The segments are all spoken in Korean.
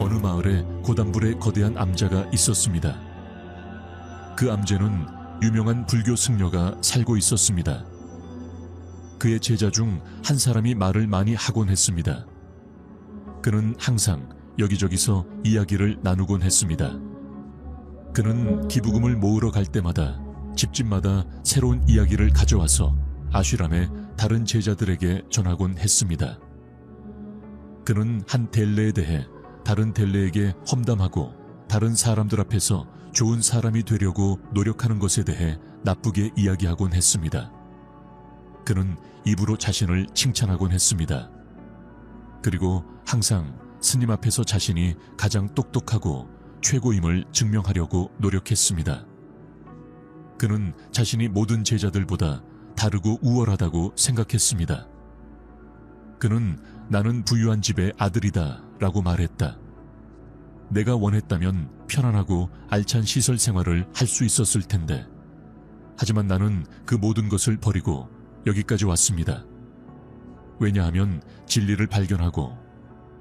어느 마을에 고단불의 거대한 암자가 있었습니다. 그 암제는 유명한 불교 승려가 살고 있었습니다. 그의 제자 중 한 사람이 말을 많이 하곤 했습니다. 그는 항상 여기저기서 이야기를 나누곤 했습니다. 그는 기부금을 모으러 갈 때마다 집집마다 새로운 이야기를 가져와서 아슈람의 다른 제자들에게 전하곤 했습니다. 그는 한 델레에 대해 다른 델레에게 험담하고 다른 사람들 앞에서 좋은 사람이 되려고 노력하는 것에 대해 나쁘게 이야기하곤 했습니다. 그는 입으로 자신을 칭찬하곤 했습니다. 그리고 항상 스님 앞에서 자신이 가장 똑똑하고 최고임을 증명하려고 노력했습니다. 그는 자신이 모든 제자들보다 다르고 우월하다고 생각했습니다. 그는 나는 부유한 집의 아들이다 라고 말했다. 내가 원했다면 편안하고 알찬 시설 생활을 할 수 있었을 텐데, 하지만 나는 그 모든 것을 버리고 여기까지 왔습니다. 왜냐하면 진리를 발견하고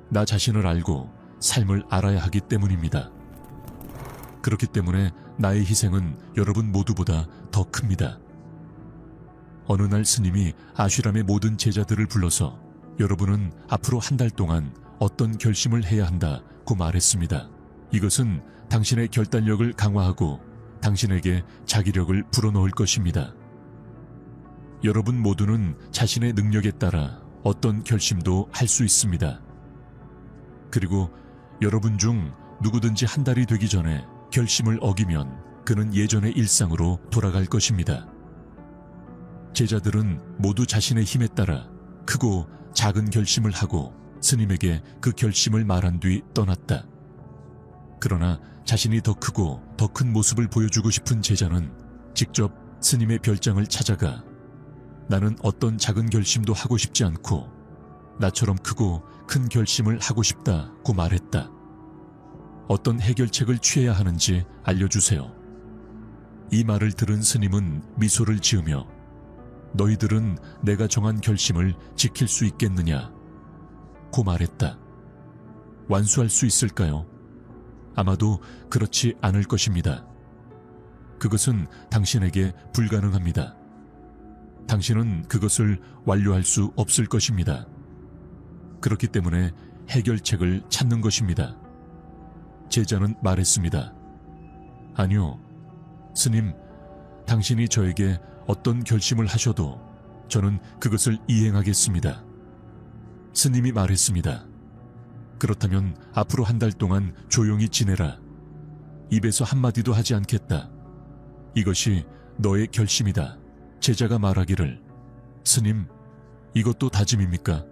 나 자신을 알고 삶을 알아야 하기 때문입니다. 그렇기 때문에 나의 희생은 여러분 모두보다 더 큽니다. 어느 날 스님이 아슈람의 모든 제자들을 불러서 여러분은 앞으로 한 달 동안 어떤 결심을 해야 한다고 말했습니다. 이것은 당신의 결단력을 강화하고 당신에게 자기력을 불어넣을 것입니다. 여러분 모두는 자신의 능력에 따라 어떤 결심도 할 수 있습니다. 그리고 여러분 중 누구든지 한 달이 되기 전에 결심을 어기면 그는 예전의 일상으로 돌아갈 것입니다. 제자들은 모두 자신의 힘에 따라 크고 작은 결심을 하고 스님에게 그 결심을 말한 뒤 떠났다. 그러나 자신이 더 크고 더 큰 모습을 보여주고 싶은 제자는 직접 스님의 별장을 찾아가 나는 어떤 작은 결심도 하고 싶지 않고 나처럼 크고 큰 결심을 하고 싶다고 말했다. 어떤 해결책을 취해야 하는지 알려주세요. 이 말을 들은 스님은 미소를 지으며 너희들은 내가 정한 결심을 지킬 수 있겠느냐? 고 말했다. 완수할 수 있을까요? 아마도 그렇지 않을 것입니다. 그것은 당신에게 불가능합니다. 당신은 그것을 완료할 수 없을 것입니다. 그렇기 때문에 해결책을 찾는 것입니다. 제자는 말했습니다. 아니요, 스님, 당신이 저에게 어떤 결심을 하셔도 저는 그것을 이행하겠습니다. 스님이 말했습니다. 그렇다면 앞으로 한 달 동안 조용히 지내라. 입에서 한마디도 하지 않겠다. 이것이 너의 결심이다. 제자가 말하기를, 스님, 이것도 다짐입니까?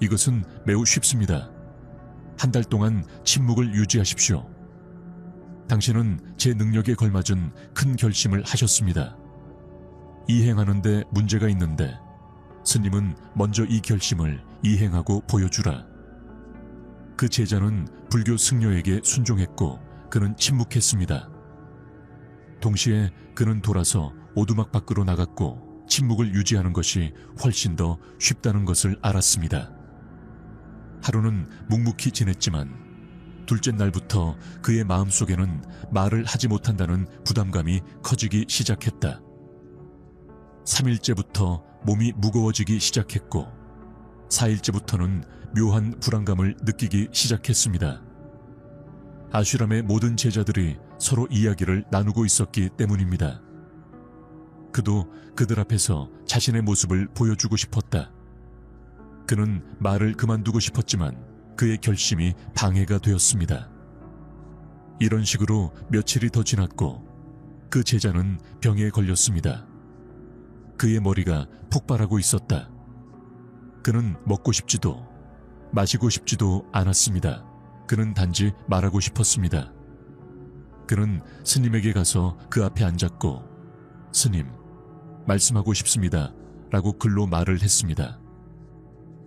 이것은 매우 쉽습니다. 한 달 동안 침묵을 유지하십시오. 당신은 제 능력에 걸맞은 큰 결심을 하셨습니다. 이행하는데 문제가 있는데 스님은 먼저 이 결심을 이행하고 보여주라. 그 제자는 불교 승려에게 순종했고 그는 침묵했습니다. 동시에 그는 돌아서 오두막 밖으로 나갔고 침묵을 유지하는 것이 훨씬 더 쉽다는 것을 알았습니다. 하루는 묵묵히 지냈지만 둘째 날부터 그의 마음속에는 말을 하지 못한다는 부담감이 커지기 시작했다. 3일째부터 몸이 무거워지기 시작했고 4일째부터는 묘한 불안감을 느끼기 시작했습니다. 아슈람의 모든 제자들이 서로 이야기를 나누고 있었기 때문입니다. 그도 그들 앞에서 자신의 모습을 보여주고 싶었다. 그는 말을 그만두고 싶었지만 그의 결심이 방해가 되었습니다. 이런 식으로 며칠이 더 지났고 그 제자는 병에 걸렸습니다. 그의 머리가 폭발하고 있었다. 그는 먹고 싶지도 마시고 싶지도 않았습니다. 그는 단지 말하고 싶었습니다. 그는 스님에게 가서 그 앞에 앉았고 스님, 말씀하고 싶습니다 라고 글로 말을 했습니다.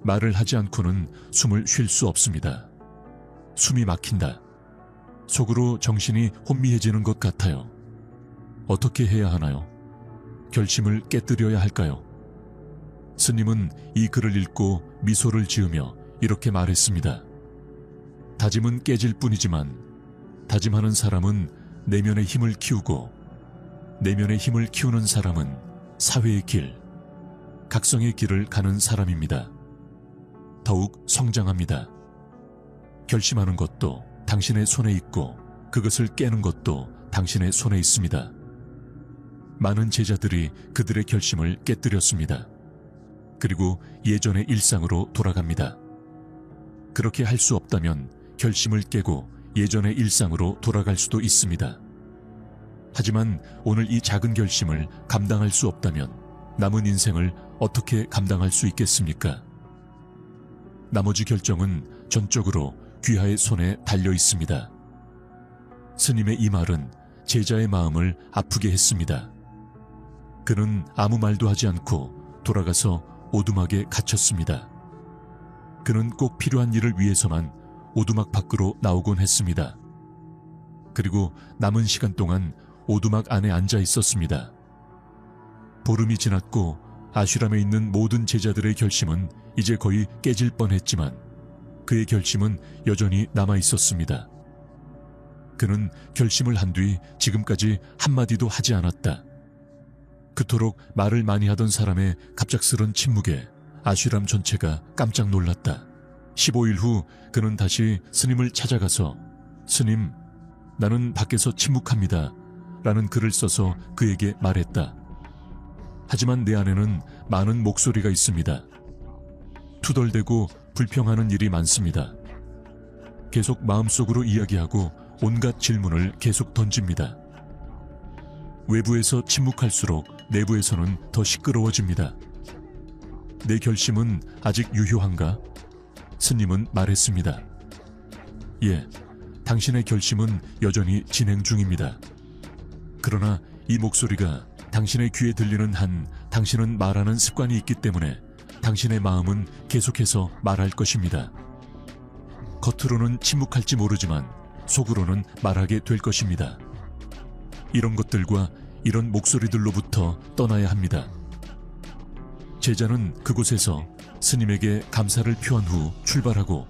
말을 하지 않고는 숨을 쉴 수 없습니다. 숨이 막힌다. 속으로 정신이 혼미해지는 것 같아요. 어떻게 해야 하나요? 결심을 깨뜨려야 할까요? 스님은 이 글을 읽고 미소를 지으며 이렇게 말했습니다. 다짐은 깨질 뿐이지만 다짐하는 사람은 내면의 힘을 키우고 내면의 힘을 키우는 사람은 사회의 길, 각성의 길을 가는 사람입니다. 더욱 성장합니다. 결심하는 것도 당신의 손에 있고 그것을 깨는 것도 당신의 손에 있습니다. 많은 제자들이 그들의 결심을 깨뜨렸습니다. 그리고 예전의 일상으로 돌아갑니다. 그렇게 할 수 없다면 결심을 깨고 예전의 일상으로 돌아갈 수도 있습니다. 하지만 오늘 이 작은 결심을 감당할 수 없다면 남은 인생을 어떻게 감당할 수 있겠습니까? 나머지 결정은 전적으로 귀하의 손에 달려 있습니다. 스님의 이 말은 제자의 마음을 아프게 했습니다. 그는 아무 말도 하지 않고 돌아가서 오두막에 갇혔습니다. 그는 꼭 필요한 일을 위해서만 오두막 밖으로 나오곤 했습니다. 그리고 남은 시간 동안 오두막 안에 앉아 있었습니다. 보름이 지났고 아슈람에 있는 모든 제자들의 결심은 이제 거의 깨질 뻔했지만 그의 결심은 여전히 남아 있었습니다. 그는 결심을 한 뒤 지금까지 한마디도 하지 않았다. 그토록 말을 많이 하던 사람의 갑작스런 침묵에 아슈람 전체가 깜짝 놀랐다. 15일 후 그는 다시 스님을 찾아가서 스님, 나는 밖에서 침묵합니다. 라는 글을 써서 그에게 말했다. 하지만 내 안에는 많은 목소리가 있습니다. 투덜대고 불평하는 일이 많습니다. 계속 마음속으로 이야기하고 온갖 질문을 계속 던집니다. 외부에서 침묵할수록 내부에서는 더 시끄러워집니다. 내 결심은 아직 유효한가? 스님은 말했습니다. 예, 당신의 결심은 여전히 진행 중입니다. 그러나 이 목소리가 당신의 귀에 들리는 한 당신은 말하는 습관이 있기 때문에 당신의 마음은 계속해서 말할 것입니다. 겉으로는 침묵할지 모르지만 속으로는 말하게 될 것입니다. 이런 것들과 이런 목소리들로부터 떠나야 합니다. 제자는 그곳에서 스님에게 감사를 표한 후 출발하고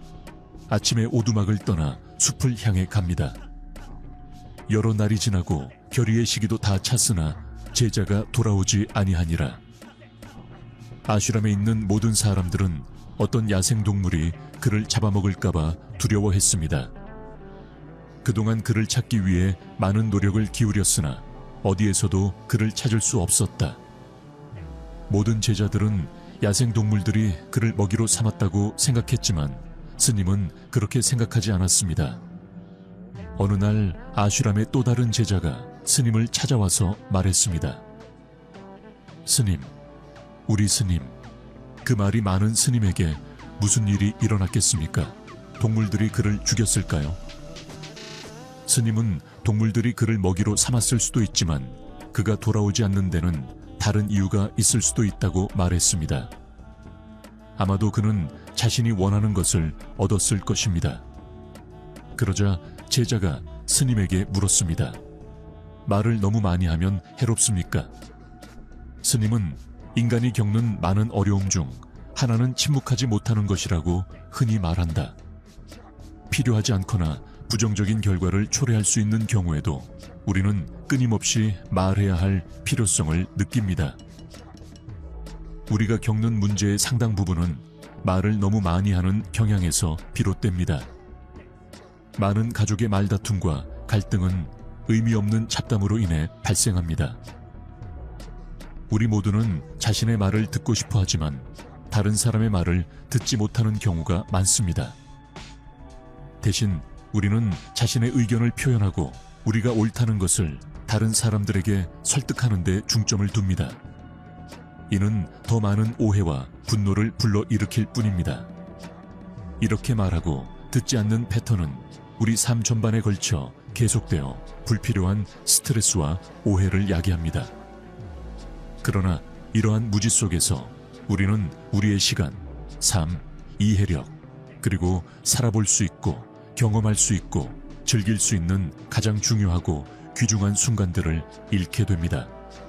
아침에 오두막을 떠나 숲을 향해 갑니다. 여러 날이 지나고 결의의 시기도 다 찼으나 제자가 돌아오지 아니하니라. 아슈람에 있는 모든 사람들은 어떤 야생동물이 그를 잡아먹을까봐 두려워했습니다. 그동안 그를 찾기 위해 많은 노력을 기울였으나 어디에서도 그를 찾을 수 없었다. 모든 제자들은 야생동물들이 그를 먹이로 삼았다고 생각했지만 스님은 그렇게 생각하지 않았습니다. 어느 날 아슈람의 또 다른 제자가 스님을 찾아와서 말했습니다. 스님, 우리 스님. 그 말이 많은 스님에게 무슨 일이 일어났겠습니까? 동물들이 그를 죽였을까요? 스님은 동물들이 그를 먹이로 삼았을 수도 있지만 그가 돌아오지 않는 데는 다른 이유가 있을 수도 있다고 말했습니다. 아마도 그는 자신이 원하는 것을 얻었을 것입니다. 그러자 제자가 스님에게 물었습니다. 말을 너무 많이 하면 해롭습니까? 스님은 인간이 겪는 많은 어려움 중 하나는 침묵하지 못하는 것이라고 흔히 말한다. 필요하지 않거나 부정적인 결과를 초래할 수 있는 경우에도 우리는 끊임없이 말해야 할 필요성을 느낍니다. 우리가 겪는 문제의 상당 부분은 말을 너무 많이 하는 경향에서 비롯됩니다. 많은 가족의 말다툼과 갈등은 의미 없는 잡담으로 인해 발생합니다. 우리 모두는 자신의 말을 듣고 싶어 하지만 다른 사람의 말을 듣지 못하는 경우가 많습니다. 대신 우리는 자신의 의견을 표현하고 우리가 옳다는 것을 다른 사람들에게 설득하는 데 중점을 둡니다. 이는 더 많은 오해와 분노를 불러일으킬 뿐입니다. 이렇게 말하고 듣지 않는 패턴은 우리 삶 전반에 걸쳐 계속되어 불필요한 스트레스와 오해를 야기합니다. 그러나 이러한 무지 속에서 우리는 우리의 시간, 삶, 이해력, 그리고 살아볼 수 있고 경험할 수 있고 즐길 수 있는 가장 중요하고 귀중한 순간들을 잃게 됩니다.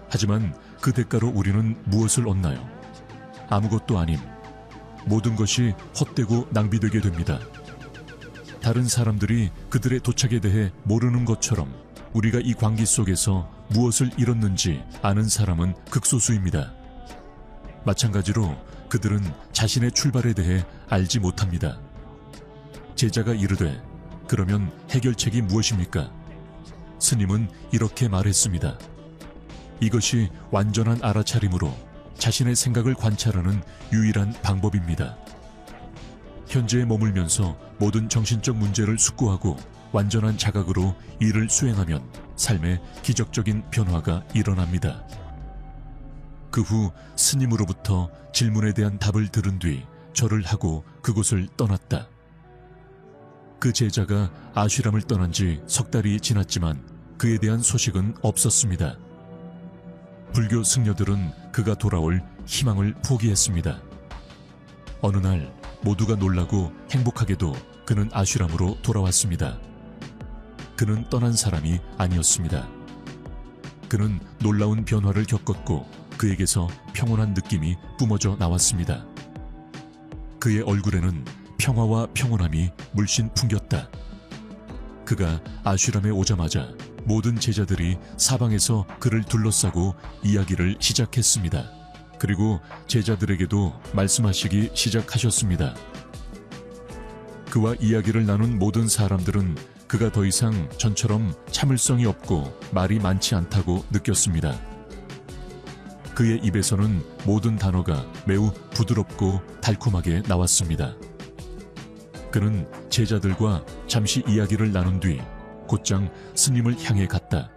하지만 그 대가로 우리는 무엇을 얻나요? 아무것도 아님. 모든 것이 헛되고 낭비되게 됩니다. 다른 사람들이 그들의 도착에 대해 모르는 것처럼 우리가 이 광기 속에서 무엇을 잃었는지 아는 사람은 극소수입니다. 마찬가지로 그들은 자신의 출발에 대해 알지 못합니다. 제자가 이르되 그러면 해결책이 무엇입니까? 스님은 이렇게 말했습니다. 이것이 완전한 알아차림으로 자신의 생각을 관찰하는 유일한 방법입니다. 현재에 머물면서 모든 정신적 문제를 숙고하고 완전한 자각으로 일을 수행하면 삶에 기적적인 변화가 일어납니다. 그 후 스님으로부터 질문에 대한 답을 들은 뒤 절을 하고 그곳을 떠났다. 그 제자가 아쉬람을 떠난 지 석 달이 지났지만 그에 대한 소식은 없었습니다. 불교 승려들은 그가 돌아올 희망을 포기했습니다. 어느 날 모두가 놀라고 행복하게도 그는 아쉬람으로 돌아왔습니다. 그는 떠난 사람이 아니었습니다. 그는 놀라운 변화를 겪었고 그에게서 평온한 느낌이 뿜어져 나왔습니다. 그의 얼굴에는 평화와 평온함이 물씬 풍겼다. 그가 아쉬람에 오자마자 모든 제자들이 사방에서 그를 둘러싸고 이야기를 시작했습니다. 그리고 제자들에게도 말씀하시기 시작하셨습니다. 그와 이야기를 나눈 모든 사람들은 그가 더 이상 전처럼 참을성이 없고 말이 많지 않다고 느꼈습니다. 그의 입에서는 모든 단어가 매우 부드럽고 달콤하게 나왔습니다. 그는 제자들과 잠시 이야기를 나눈 뒤 곧장 스님을 향해 갔다.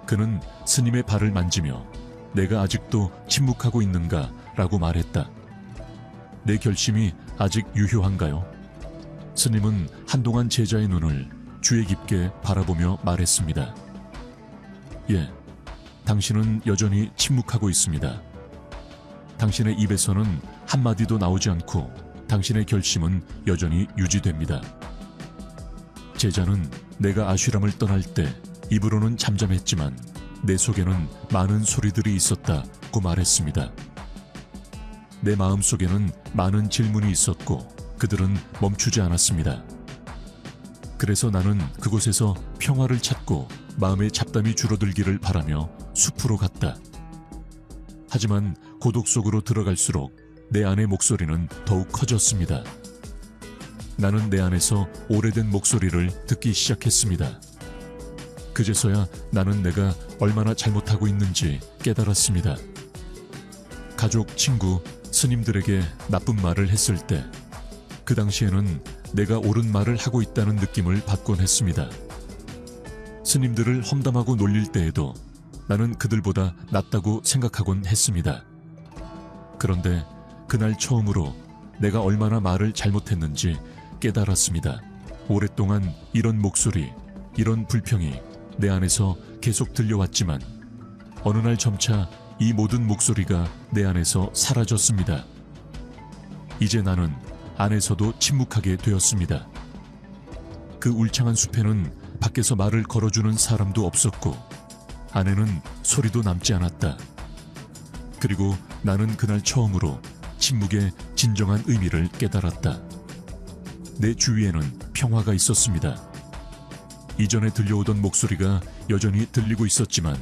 그는 스님의 발을 만지며 내가 아직도 침묵하고 있는가? 라고 말했다. 내 결심이 아직 유효한가요? 스님은 한동안 제자의 눈을 주의 깊게 바라보며 말했습니다. 예, 당신은 여전히 침묵하고 있습니다. 당신의 입에서는 한마디도 나오지 않고 당신의 결심은 여전히 유지됩니다. 제자는 내가 아쉬람을 떠날 때 입으로는 잠잠했지만 내 속에는 많은 소리들이 있었다고 말했습니다. 내 마음속에는 많은 질문이 있었고 그들은 멈추지 않았습니다. 그래서 나는 그곳에서 평화를 찾고 마음의 잡담이 줄어들기를 바라며 숲으로 갔다. 하지만 고독 속으로 들어갈수록 내 안의 목소리는 더욱 커졌습니다. 나는 내 안에서 오래된 목소리를 듣기 시작했습니다. 그제서야 나는 내가 얼마나 잘못하고 있는지 깨달았습니다. 가족, 친구, 스님들에게 나쁜 말을 했을 때 그 당시에는 내가 옳은 말을 하고 있다는 느낌을 받곤 했습니다. 스님들을 험담하고 놀릴 때에도 나는 그들보다 낫다고 생각하곤 했습니다. 그런데 그날 처음으로 내가 얼마나 말을 잘못했는지 깨달았습니다. 오랫동안 이런 목소리, 이런 불평이 내 안에서 계속 들려왔지만 어느 날 점차 이 모든 목소리가 내 안에서 사라졌습니다. 이제 나는 안에서도 침묵하게 되었습니다. 그 울창한 숲에는 밖에서 말을 걸어주는 사람도 없었고 안에는 소리도 남지 않았다. 그리고 나는 그날 처음으로 침묵의 진정한 의미를 깨달았다. 내 주위에는 평화가 있었습니다. 이전에 들려오던 목소리가 여전히 들리고 있었지만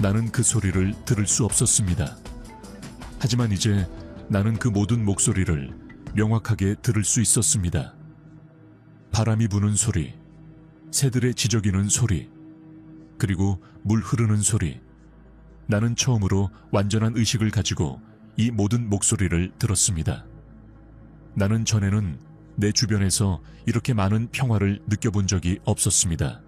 나는 그 소리를 들을 수 없었습니다. 하지만 이제 나는 그 모든 목소리를 명확하게 들을 수 있었습니다. 바람이 부는 소리, 새들의 지저귀는 소리, 그리고 물 흐르는 소리. 나는 처음으로 완전한 의식을 가지고 이 모든 목소리를 들었습니다. 나는 전에는 내 주변에서 이렇게 많은 평화를 느껴본 적이 없었습니다.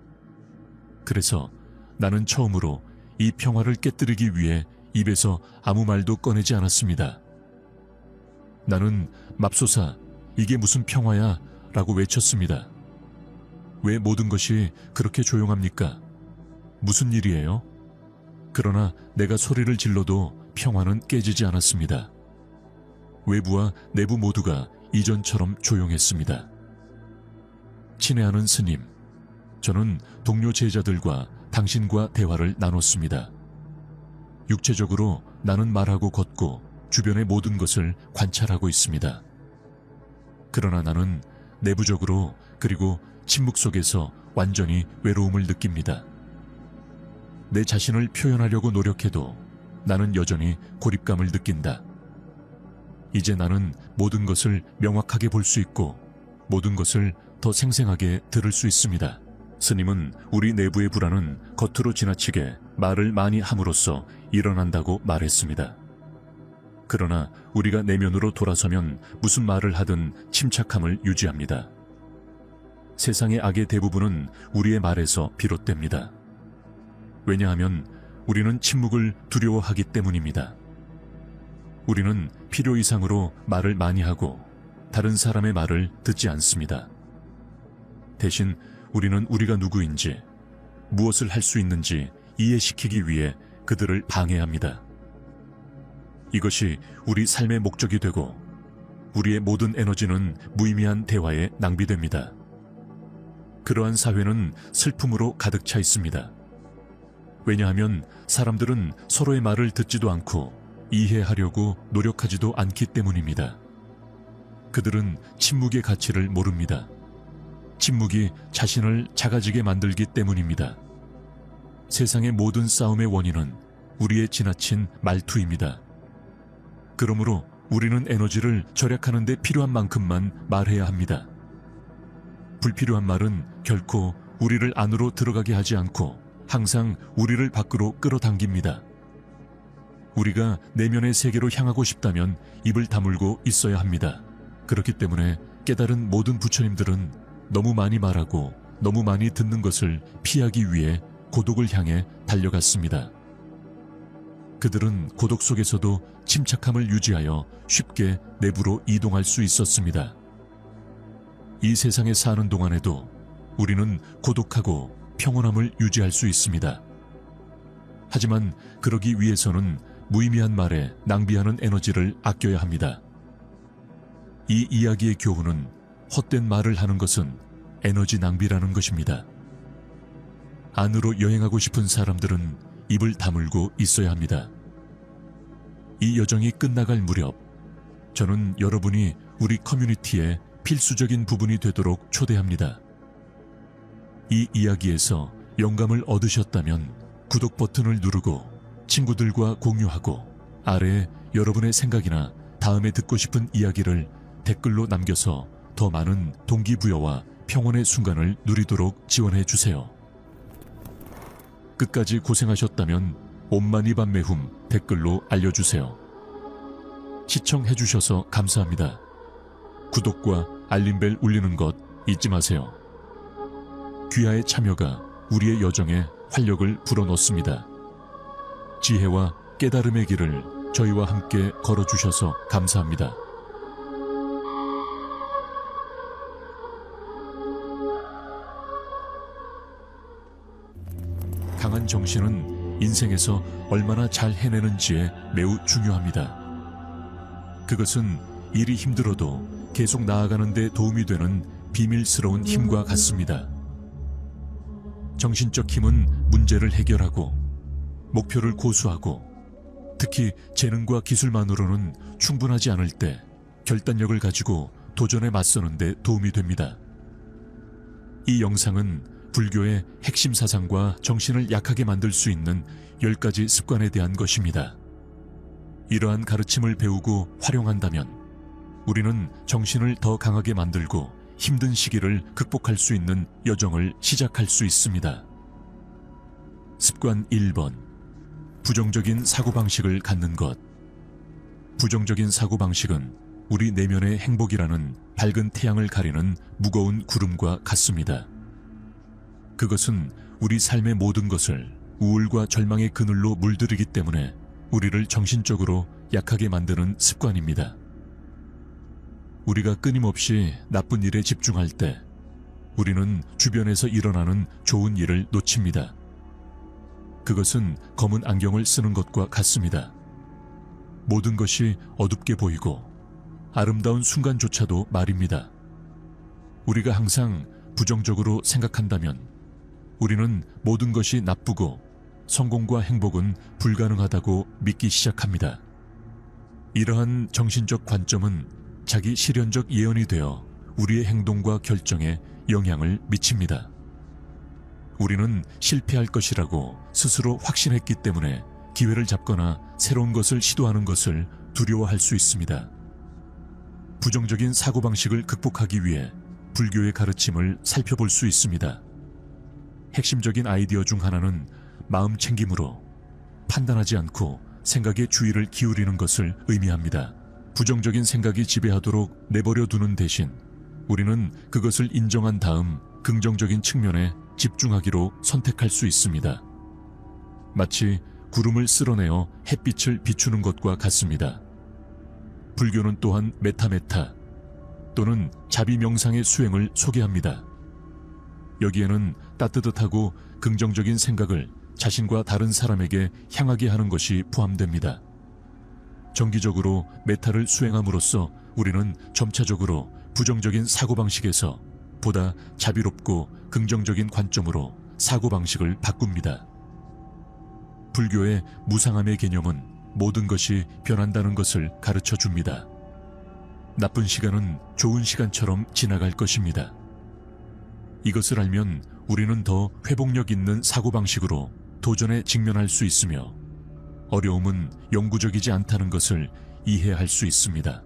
그래서 나는 처음으로 이 평화를 깨뜨리기 위해 입에서 아무 말도 꺼내지 않았습니다. 나는 맙소사, 이게 무슨 평화야? 라고 외쳤습니다. 왜 모든 것이 그렇게 조용합니까? 무슨 일이에요? 그러나 내가 소리를 질러도 평화는 깨지지 않았습니다. 외부와 내부 모두가 이전처럼 조용했습니다. 친애하는 스님, 저는 동료 제자들과 당신과 대화를 나눴습니다. 육체적으로 나는 말하고 걷고 주변의 모든 것을 관찰하고 있습니다. 그러나 나는 내부적으로 그리고 침묵 속에서 완전히 외로움을 느낍니다. 내 자신을 표현하려고 노력해도 나는 여전히 고립감을 느낀다. 이제 나는 모든 것을 명확하게 볼 수 있고 모든 것을 더 생생하게 들을 수 있습니다. 스님은 우리 내부의 불안은 겉으로 지나치게 말을 많이 함으로써 일어난다고 말했습니다. 그러나 우리가 내면으로 돌아서면 무슨 말을 하든 침착함을 유지합니다. 세상의 악의 대부분은 우리의 말에서 비롯됩니다. 왜냐하면 우리는 침묵을 두려워하기 때문입니다. 우리는 필요 이상으로 말을 많이 하고 다른 사람의 말을 듣지 않습니다. 대신 우리는 우리가 누구인지, 무엇을 할 수 있는지 이해시키기 위해 그들을 방해합니다. 이것이 우리 삶의 목적이 되고 우리의 모든 에너지는 무의미한 대화에 낭비됩니다. 그러한 사회는 슬픔으로 가득 차 있습니다. 왜냐하면 사람들은 서로의 말을 듣지도 않고 이해하려고 노력하지도 않기 때문입니다. 그들은 침묵의 가치를 모릅니다. 침묵이 자신을 작아지게 만들기 때문입니다. 세상의 모든 싸움의 원인은 우리의 지나친 말투입니다. 그러므로 우리는 에너지를 절약하는 데 필요한 만큼만 말해야 합니다. 불필요한 말은 결코 우리를 안으로 들어가게 하지 않고 항상 우리를 밖으로 끌어당깁니다. 우리가 내면의 세계로 향하고 싶다면 입을 다물고 있어야 합니다. 그렇기 때문에 깨달은 모든 부처님들은 너무 많이 말하고 너무 많이 듣는 것을 피하기 위해 고독을 향해 달려갔습니다. 그들은 고독 속에서도 침착함을 유지하여 쉽게 내부로 이동할 수 있었습니다. 이 세상에 사는 동안에도 우리는 고독하고 평온함을 유지할 수 있습니다. 하지만 그러기 위해서는 무의미한 말에 낭비하는 에너지를 아껴야 합니다. 이 이야기의 교훈은 헛된 말을 하는 것은 에너지 낭비라는 것입니다. 안으로 여행하고 싶은 사람들은 입을 다물고 있어야 합니다. 이 여정이 끝나갈 무렵 저는 여러분이 우리 커뮤니티의 필수적인 부분이 되도록 초대합니다. 이 이야기에서 영감을 얻으셨다면 구독 버튼을 누르고 친구들과 공유하고 아래에 여러분의 생각이나 다음에 듣고 싶은 이야기를 댓글로 남겨서 더 많은 동기부여와 평온의 순간을 누리도록 지원해 주세요. 끝까지 고생하셨다면 옴마니밤메훔 댓글로 알려주세요. 시청해 주셔서 감사합니다. 구독과 알림벨 울리는 것 잊지 마세요. 귀하의 참여가 우리의 여정에 활력을 불어넣습니다. 지혜와 깨달음의 길을 저희와 함께 걸어주셔서 감사합니다. 강한 정신은 인생에서 얼마나 잘 해내는지에 매우 중요합니다. 그것은 일이 힘들어도 계속 나아가는 데 도움이 되는 비밀스러운 힘과 같습니다. 정신적 힘은 문제를 해결하고 목표를 고수하고 특히 재능과 기술만으로는 충분하지 않을 때 결단력을 가지고 도전에 맞서는 데 도움이 됩니다. 이 영상은 불교의 핵심 사상과 정신을 약하게 만들 수 있는 10가지 습관에 대한 것입니다. 이러한 가르침을 배우고 활용한다면 우리는 정신을 더 강하게 만들고 힘든 시기를 극복할 수 있는 여정을 시작할 수 있습니다. 습관 1번. 부정적인 사고방식을 갖는 것. 부정적인 사고방식은 우리 내면의 행복이라는 밝은 태양을 가리는 무거운 구름과 같습니다. 그것은 우리 삶의 모든 것을 우울과 절망의 그늘로 물들이기 때문에 우리를 정신적으로 약하게 만드는 습관입니다. 우리가 끊임없이 나쁜 일에 집중할 때 우리는 주변에서 일어나는 좋은 일을 놓칩니다. 그것은 검은 안경을 쓰는 것과 같습니다. 모든 것이 어둡게 보이고 아름다운 순간조차도 말입니다. 우리가 항상 부정적으로 생각한다면 우리는 모든 것이 나쁘고 성공과 행복은 불가능하다고 믿기 시작합니다. 이러한 정신적 관점은 자기 실현적 예언이 되어 우리의 행동과 결정에 영향을 미칩니다. 우리는 실패할 것이라고 스스로 확신했기 때문에 기회를 잡거나 새로운 것을 시도하는 것을 두려워할 수 있습니다. 부정적인 사고방식을 극복하기 위해 불교의 가르침을 살펴볼 수 있습니다. 핵심적인 아이디어 중 하나는 마음 챙김으로 판단하지 않고 생각에 주의를 기울이는 것을 의미합니다. 부정적인 생각이 지배하도록 내버려 두는 대신 우리는 그것을 인정한 다음 긍정적인 측면에 집중하기로 선택할 수 있습니다. 마치 구름을 쓸어내어 햇빛을 비추는 것과 같습니다. 불교는 또한 메타메타 또는 자비 명상의 수행을 소개합니다. 여기에는 따뜻하고 긍정적인 생각을 자신과 다른 사람에게 향하게 하는 것이 포함됩니다. 정기적으로 메타를 수행함으로써 우리는 점차적으로 부정적인 사고방식에서 보다 자비롭고 긍정적인 관점으로 사고방식을 바꿉니다. 불교의 무상함의 개념은 모든 것이 변한다는 것을 가르쳐 줍니다. 나쁜 시간은 좋은 시간처럼 지나갈 것입니다. 이것을 알면 우리는 더 회복력 있는 사고방식으로 도전에 직면할 수 있으며 어려움은 영구적이지 않다는 것을 이해할 수 있습니다.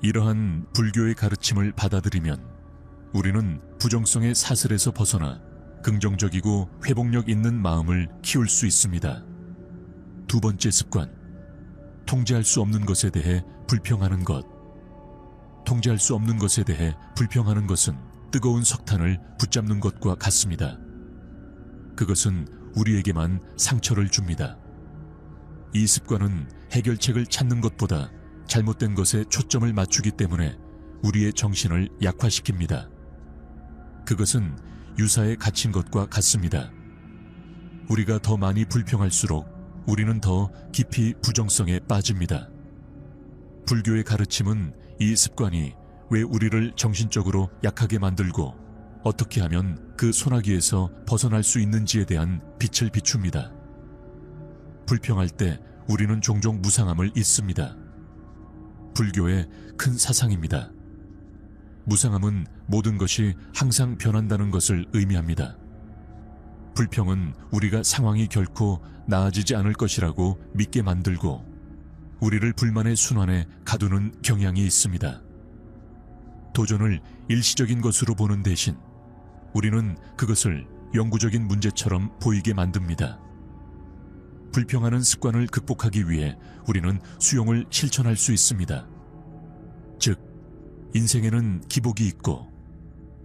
이러한 불교의 가르침을 받아들이면 우리는 부정성의 사슬에서 벗어나 긍정적이고 회복력 있는 마음을 키울 수 있습니다. 두 번째 습관, 통제할 수 없는 것에 대해 불평하는 것. 통제할 수 없는 것에 대해 불평하는 것은 뜨거운 석탄을 붙잡는 것과 같습니다. 그것은 우리에게만 상처를 줍니다. 이 습관은 해결책을 찾는 것보다 잘못된 것에 초점을 맞추기 때문에 우리의 정신을 약화시킵니다. 그것은 유사에 갇힌 것과 같습니다. 우리가 더 많이 불평할수록 우리는 더 깊이 부정성에 빠집니다. 불교의 가르침은 이 습관이 왜 우리를 정신적으로 약하게 만들고 어떻게 하면 그 소나기에서 벗어날 수 있는지에 대한 빛을 비춥니다. 불평할 때 우리는 종종 무상함을 잊습니다. 불교의 큰 사상입니다. 무상함은 모든 것이 항상 변한다는 것을 의미합니다. 불평은 우리가 상황이 결코 나아지지 않을 것이라고 믿게 만들고 우리를 불만의 순환에 가두는 경향이 있습니다. 도전을 일시적인 것으로 보는 대신 우리는 그것을 영구적인 문제처럼 보이게 만듭니다. 불평하는 습관을 극복하기 위해 우리는 수용을 실천할 수 있습니다. 즉, 인생에는 기복이 있고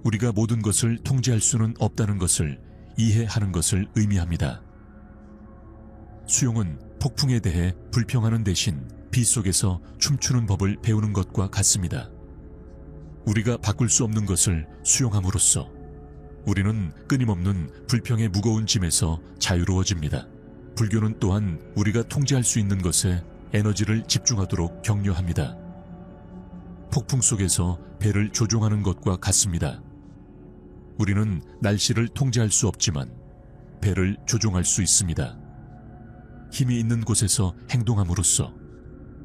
우리가 모든 것을 통제할 수는 없다는 것을 이해하는 것을 의미합니다. 수용은 폭풍에 대해 불평하는 대신 비 속에서 춤추는 법을 배우는 것과 같습니다. 우리가 바꿀 수 없는 것을 수용함으로써 우리는 끊임없는 불평의 무거운 짐에서 자유로워집니다. 불교는 또한 우리가 통제할 수 있는 것에 에너지를 집중하도록 격려합니다. 폭풍 속에서 배를 조종하는 것과 같습니다. 우리는 날씨를 통제할 수 없지만 배를 조종할 수 있습니다. 힘이 있는 곳에서 행동함으로써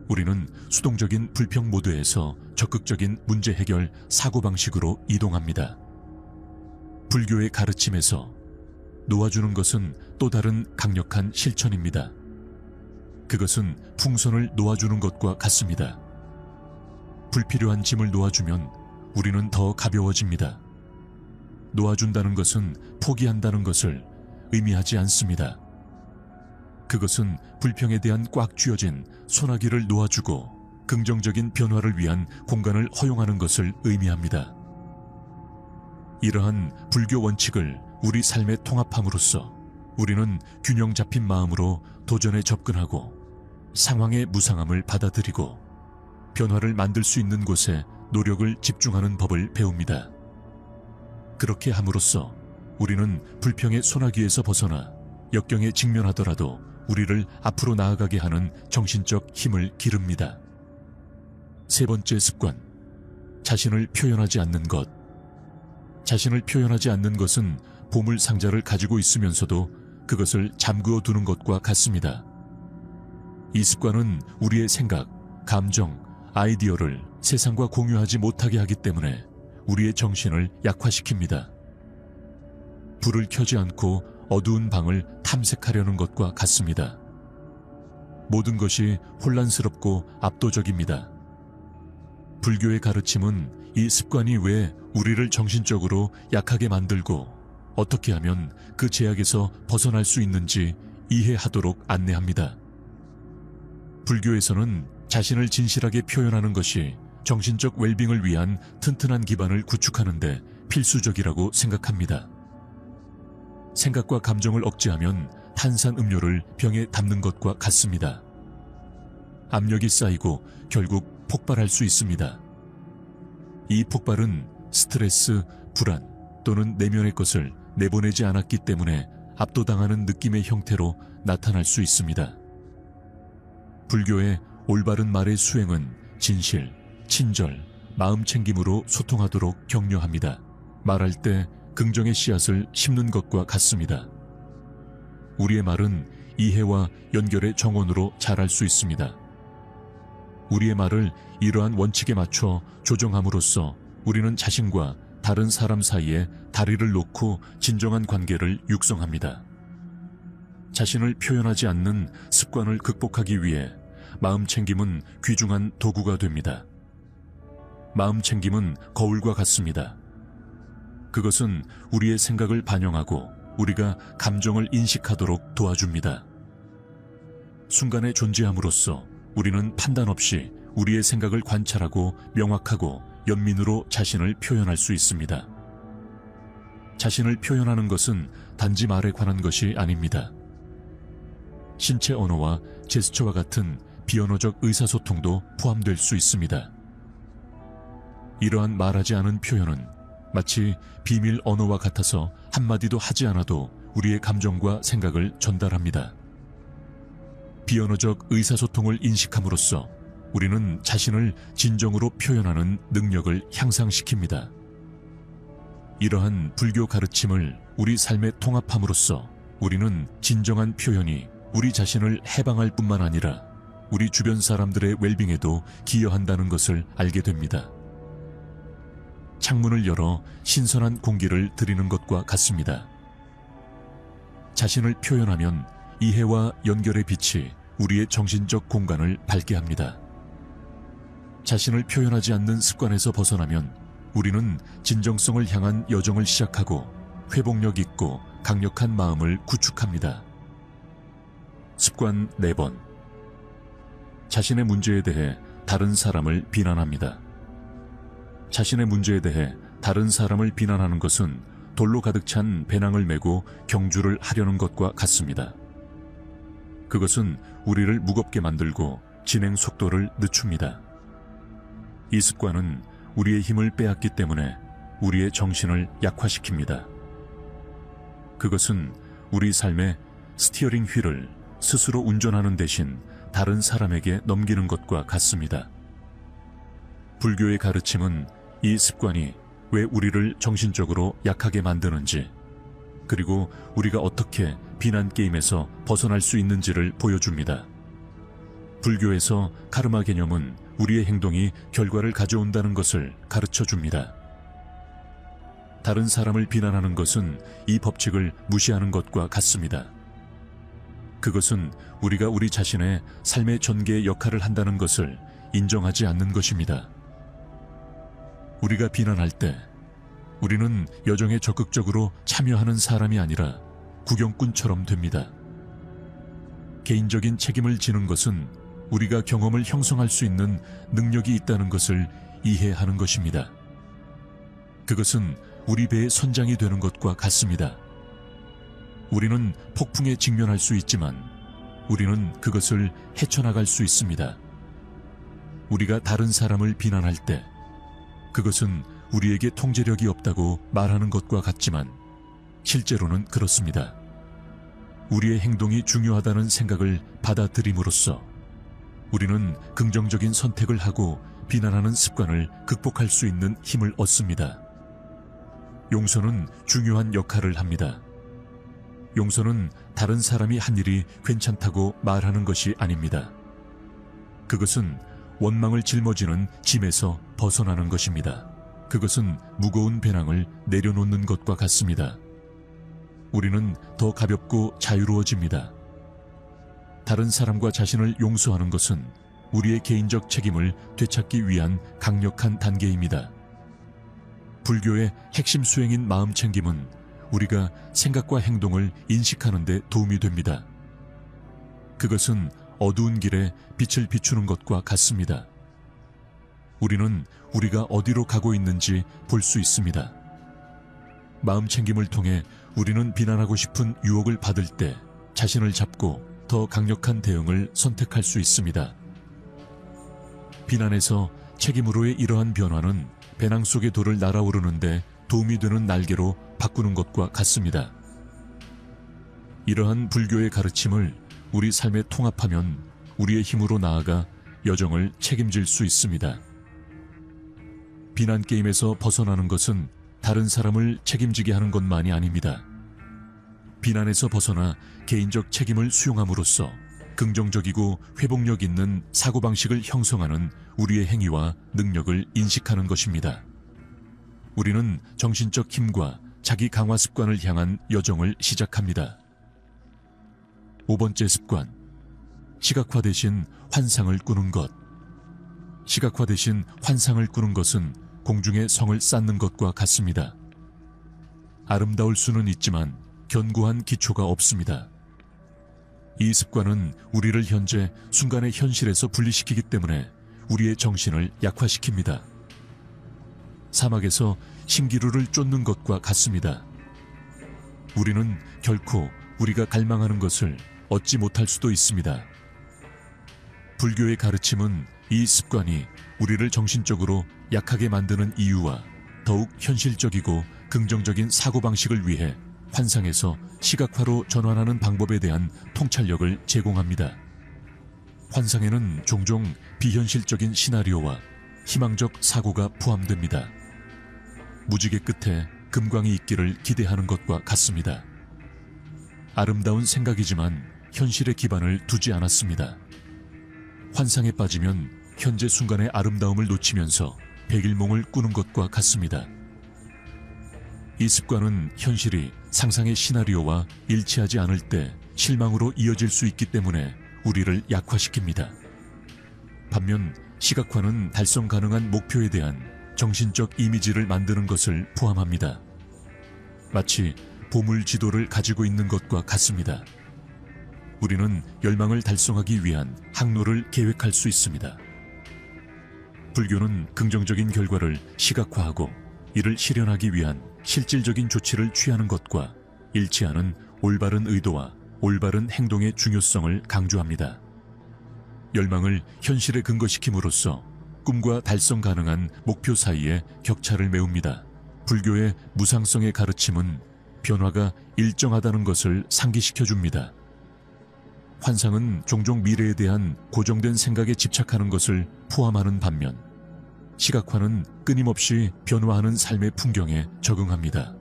우리는 수동적인 불평 모드에서 적극적인 문제 해결 사고방식으로 이동합니다. 불교의 가르침에서 놓아주는 것은 또 다른 강력한 실천입니다. 그것은 풍선을 놓아주는 것과 같습니다. 불필요한 짐을 놓아주면 우리는 더 가벼워집니다. 놓아준다는 것은 포기한다는 것을 의미하지 않습니다. 그것은 불평에 대한 꽉 쥐어진 소나기를 놓아주고 긍정적인 변화를 위한 공간을 허용하는 것을 의미합니다. 이러한 불교 원칙을 우리 삶에 통합함으로써 우리는 균형 잡힌 마음으로 도전에 접근하고 상황의 무상함을 받아들이고 변화를 만들 수 있는 곳에 노력을 집중하는 법을 배웁니다. 그렇게 함으로써 우리는 불평의 소나기에서 벗어나 역경에 직면하더라도 우리를 앞으로 나아가게 하는 정신적 힘을 기릅니다. 세 번째 습관, 자신을 표현하지 않는 것. 자신을 표현하지 않는 것은 보물 상자를 가지고 있으면서도 그것을 잠그어 두는 것과 같습니다. 이 습관은 우리의 생각, 감정, 아이디어를 세상과 공유하지 못하게 하기 때문에 우리의 정신을 약화시킵니다. 불을 켜지 않고 어두운 방을 탐색하려는 것과 같습니다. 모든 것이 혼란스럽고 압도적입니다. 불교의 가르침은 이 습관이 왜 우리를 정신적으로 약하게 만들고 어떻게 하면 그 제약에서 벗어날 수 있는지 이해하도록 안내합니다. 불교에서는 자신을 진실하게 표현하는 것이 정신적 웰빙을 위한 튼튼한 기반을 구축하는 데 필수적이라고 생각합니다. 생각과 감정을 억제하면 탄산 음료를 병에 담는 것과 같습니다. 압력이 쌓이고 결국 폭발할 수 있습니다. 이 폭발은 스트레스, 불안 또는 내면의 것을 내보내지 않았기 때문에 압도당하는 느낌의 형태로 나타날 수 있습니다. 불교의 올바른 말의 수행은 진실, 친절, 마음 챙김으로 소통하도록 격려합니다. 말할 때 긍정의 씨앗을 심는 것과 같습니다. 우리의 말은 이해와 연결의 정원으로 자랄 수 있습니다. 우리의 말을 이러한 원칙에 맞춰 조정함으로써 우리는 자신과 다른 사람 사이에 다리를 놓고 진정한 관계를 육성합니다. 자신을 표현하지 않는 습관을 극복하기 위해 마음 챙김은 귀중한 도구가 됩니다. 마음 챙김은 거울과 같습니다. 그것은 우리의 생각을 반영하고 우리가 감정을 인식하도록 도와줍니다. 순간에 존재함으로써 우리는 판단 없이 우리의 생각을 관찰하고 명확하고 연민으로 자신을 표현할 수 있습니다. 자신을 표현하는 것은 단지 말에 관한 것이 아닙니다. 신체 언어와 제스처와 같은 비언어적 의사소통도 포함될 수 있습니다. 이러한 말하지 않은 표현은 마치 비밀 언어와 같아서 한마디도 하지 않아도 우리의 감정과 생각을 전달합니다. 비언어적 의사소통을 인식함으로써 우리는 자신을 진정으로 표현하는 능력을 향상시킵니다. 이러한 불교 가르침을 우리 삶에 통합함으로써 우리는 진정한 표현이 우리 자신을 해방할 뿐만 아니라 우리 주변 사람들의 웰빙에도 기여한다는 것을 알게 됩니다. 창문을 열어 신선한 공기를 들이는 것과 같습니다. 자신을 표현하면 이해와 연결의 빛이 우리의 정신적 공간을 밝게 합니다. 자신을 표현하지 않는 습관에서 벗어나면 우리는 진정성을 향한 여정을 시작하고 회복력 있고 강력한 마음을 구축합니다. 습관 4번. 자신의 문제에 대해 다른 사람을 비난합니다. 자신의 문제에 대해 다른 사람을 비난하는 것은 돌로 가득 찬 배낭을 메고 경주를 하려는 것과 같습니다. 그것은 우리를 무겁게 만들고 진행 속도를 늦춥니다. 이 습관은 우리의 힘을 빼앗기 때문에 우리의 정신을 약화시킵니다. 그것은 우리 삶의 스티어링 휠을 스스로 운전하는 대신 다른 사람에게 넘기는 것과 같습니다. 불교의 가르침은 이 습관이 왜 우리를 정신적으로 약하게 만드는지, 그리고 우리가 어떻게 비난 게임에서 벗어날 수 있는지를 보여줍니다. 불교에서 카르마 개념은 우리의 행동이 결과를 가져온다는 것을 가르쳐 줍니다. 다른 사람을 비난하는 것은 이 법칙을 무시하는 것과 같습니다. 그것은 우리가 우리 자신의 삶의 전개의 역할을 한다는 것을 인정하지 않는 것입니다. 우리가 비난할 때 우리는 여정에 적극적으로 참여하는 사람이 아니라 구경꾼처럼 됩니다. 개인적인 책임을 지는 것은 우리가 경험을 형성할 수 있는 능력이 있다는 것을 이해하는 것입니다. 그것은 우리 배의 선장이 되는 것과 같습니다. 우리는 폭풍에 직면할 수 있지만 우리는 그것을 헤쳐나갈 수 있습니다. 우리가 다른 사람을 비난할 때 그것은 우리에게 통제력이 없다고 말하는 것과 같지만 실제로는 그렇습니다. 우리의 행동이 중요하다는 생각을 받아들임으로써 우리는 긍정적인 선택을 하고 비난하는 습관을 극복할 수 있는 힘을 얻습니다. 용서는 중요한 역할을 합니다. 용서는 다른 사람이 한 일이 괜찮다고 말하는 것이 아닙니다. 그것은 원망을 짊어지는 짐에서 벗어나는 것입니다. 그것은 무거운 배낭을 내려놓는 것과 같습니다. 우리는 더 가볍고 자유로워집니다. 다른 사람과 자신을 용서하는 것은 우리의 개인적 책임을 되찾기 위한 강력한 단계입니다. 불교의 핵심 수행인 마음 챙김은 우리가 생각과 행동을 인식하는 데 도움이 됩니다. 그것은 어두운 길에 빛을 비추는 것과 같습니다. 우리는 우리가 어디로 가고 있는지 볼 수 있습니다. 마음 챙김을 통해 우리는 비난하고 싶은 유혹을 받을 때 자신을 잡고 더 강력한 대응을 선택할 수 있습니다. 비난에서 책임으로의 이러한 변화는 배낭 속의 돌을 날아오르는데 도움이 되는 날개로 바꾸는 것과 같습니다. 이러한 불교의 가르침을 우리 삶에 통합하면 우리의 힘으로 나아가 여정을 책임질 수 있습니다. 비난 게임에서 벗어나는 것은 다른 사람을 책임지게 하는 것만이 아닙니다. 비난에서 벗어나 개인적 책임을 수용함으로써 긍정적이고 회복력 있는 사고방식을 형성하는 우리의 행위와 능력을 인식하는 것입니다. 우리는 정신적 힘과 자기 강화 습관을 향한 여정을 시작합니다. 5번째 습관, 시각화 대신 환상을 꾸는 것. 시각화 대신 환상을 꾸는 것은 공중에 성을 쌓는 것과 같습니다. 아름다울 수는 있지만 견고한 기초가 없습니다. 이 습관은 우리를 현재 순간의 현실에서 분리시키기 때문에 우리의 정신을 약화시킵니다. 사막에서 신기루를 쫓는 것과 같습니다. 우리는 결코 우리가 갈망하는 것을 얻지 못할 수도 있습니다. 불교의 가르침은 이 습관이 우리를 정신적으로 약하게 만드는 이유와 더욱 현실적이고 긍정적인 사고방식을 위해 환상에서 시각화로 전환하는 방법에 대한 통찰력을 제공합니다. 환상에는 종종 비현실적인 시나리오와 희망적 사고가 포함됩니다. 무지개 끝에 금광이 있기를 기대하는 것과 같습니다. 아름다운 생각이지만 현실의 기반을 두지 않았습니다. 환상에 빠지면 현재 순간의 아름다움을 놓치면서 백일몽을 꾸는 것과 같습니다. 이 습관은 현실이 상상의 시나리오와 일치하지 않을 때 실망으로 이어질 수 있기 때문에 우리를 약화시킵니다. 반면 시각화는 달성 가능한 목표에 대한 정신적 이미지를 만드는 것을 포함합니다. 마치 보물 지도를 가지고 있는 것과 같습니다. 우리는 열망을 달성하기 위한 항로를 계획할 수 있습니다. 불교는 긍정적인 결과를 시각화하고 이를 실현하기 위한 실질적인 조치를 취하는 것과 일치하는 올바른 의도와 올바른 행동의 중요성을 강조합니다. 열망을 현실에 근거시킴으로써 꿈과 달성 가능한 목표 사이에 격차를 메웁니다. 불교의 무상성의 가르침은 변화가 일정하다는 것을 상기시켜줍니다. 환상은 종종 미래에 대한 고정된 생각에 집착하는 것을 포함하는 반면 시각화는 끊임없이 변화하는 삶의 풍경에 적응합니다.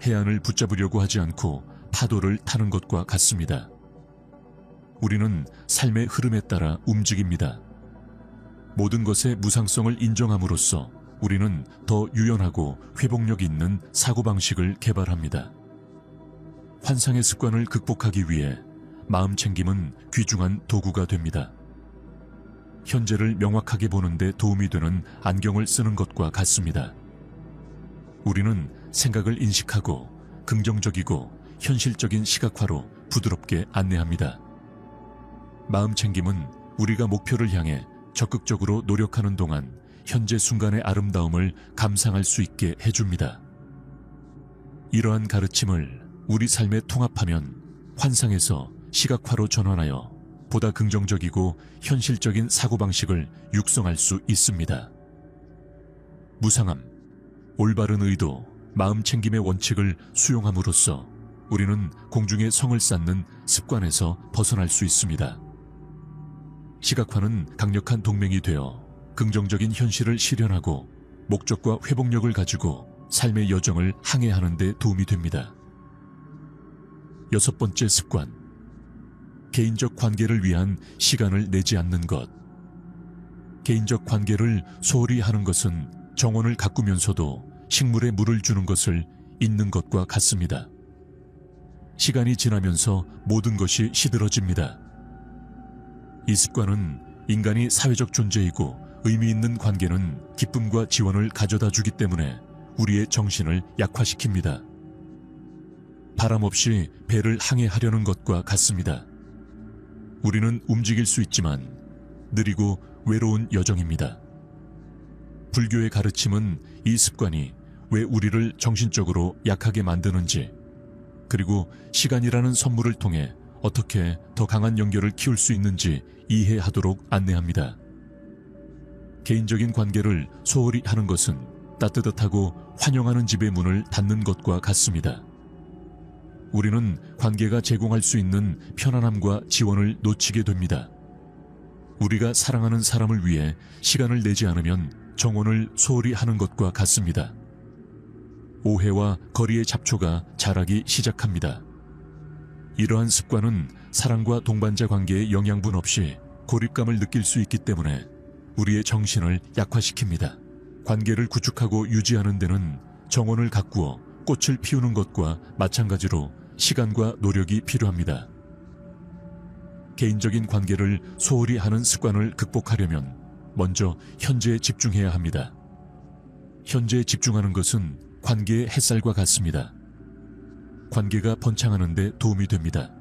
해안을 붙잡으려고 하지 않고 파도를 타는 것과 같습니다. 우리는 삶의 흐름에 따라 움직입니다. 모든 것의 무상성을 인정함으로써 우리는 더 유연하고 회복력 있는 사고방식을 개발합니다. 환상의 습관을 극복하기 위해 마음 챙김은 귀중한 도구가 됩니다. 현재를 명확하게 보는 데 도움이 되는 안경을 쓰는 것과 같습니다. 우리는 생각을 인식하고 긍정적이고 현실적인 시각화로 부드럽게 안내합니다. 마음 챙김은 우리가 목표를 향해 적극적으로 노력하는 동안 현재 순간의 아름다움을 감상할 수 있게 해줍니다. 이러한 가르침을 우리 삶에 통합하면 환상에서 시각화로 전환하여 보다 긍정적이고 현실적인 사고방식을 육성할 수 있습니다. 무상함, 올바른 의도, 마음 챙김의 원칙을 수용함으로써 우리는 공중에 성을 쌓는 습관에서 벗어날 수 있습니다. 시각화는 강력한 동맹이 되어 긍정적인 현실을 실현하고 목적과 회복력을 가지고 삶의 여정을 항해하는 데 도움이 됩니다. 6번째 습관, 개인적 관계를 위한 시간을 내지 않는 것. 개인적 관계를 소홀히 하는 것은 정원을 가꾸면서도 식물에 물을 주는 것을 잊는 것과 같습니다. 시간이 지나면서 모든 것이 시들어집니다. 이 습관은 인간이 사회적 존재이고 의미 있는 관계는 기쁨과 지원을 가져다 주기 때문에 우리의 정신을 약화시킵니다. 바람 없이 배를 항해하려는 것과 같습니다. 우리는 움직일 수 있지만 느리고 외로운 여정입니다. 불교의 가르침은 이 습관이 왜 우리를 정신적으로 약하게 만드는지, 그리고 시간이라는 선물을 통해 어떻게 더 강한 연결을 키울 수 있는지 이해하도록 안내합니다. 개인적인 관계를 소홀히 하는 것은 따뜻하고 환영하는 집의 문을 닫는 것과 같습니다. 우리는 관계가 제공할 수 있는 편안함과 지원을 놓치게 됩니다. 우리가 사랑하는 사람을 위해 시간을 내지 않으면 정원을 소홀히 하는 것과 같습니다. 오해와 거리의 잡초가 자라기 시작합니다. 이러한 습관은 사랑과 동반자 관계의 영양분 없이 고립감을 느낄 수 있기 때문에 우리의 정신을 약화시킵니다. 관계를 구축하고 유지하는 데는 정원을 가꾸어 꽃을 피우는 것과 마찬가지로 시간과 노력이 필요합니다. 개인적인 관계를 소홀히 하는 습관을 극복하려면 먼저 현재에 집중해야 합니다. 현재에 집중하는 것은 관계의 햇살과 같습니다. 관계가 번창하는 데 도움이 됩니다.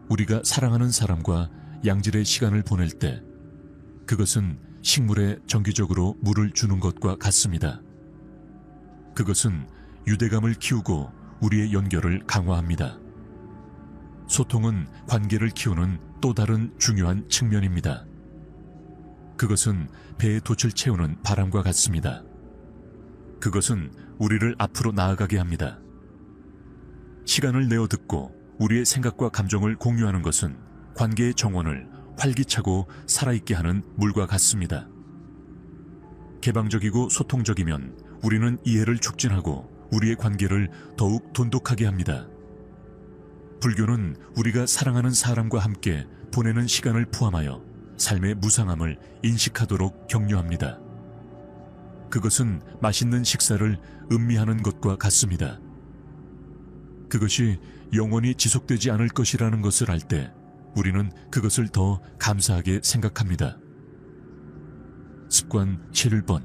우리가 사랑하는 사람과 양질의 시간을 보낼 때 그것은 식물에 정기적으로 물을 주는 것과 같습니다. 그것은 유대감을 키우고 우리의 연결을 강화합니다. 소통은 관계를 키우는 또 다른 중요한 측면입니다. 그것은 배의 돛을 채우는 바람과 같습니다. 그것은 우리를 앞으로 나아가게 합니다. 시간을 내어 듣고 우리의 생각과 감정을 공유하는 것은 관계의 정원을 활기차고 살아있게 하는 물과 같습니다. 개방적이고 소통적이면 우리는 이해를 촉진하고 우리의 관계를 더욱 돈독하게 합니다. 불교는 우리가 사랑하는 사람과 함께 보내는 시간을 포함하여 삶의 무상함을 인식하도록 격려합니다. 그것은 맛있는 식사를 음미하는 것과 같습니다. 그것이 영원히 지속되지 않을 것이라는 것을 알 때 우리는 그것을 더 감사하게 생각합니다. 습관 7번.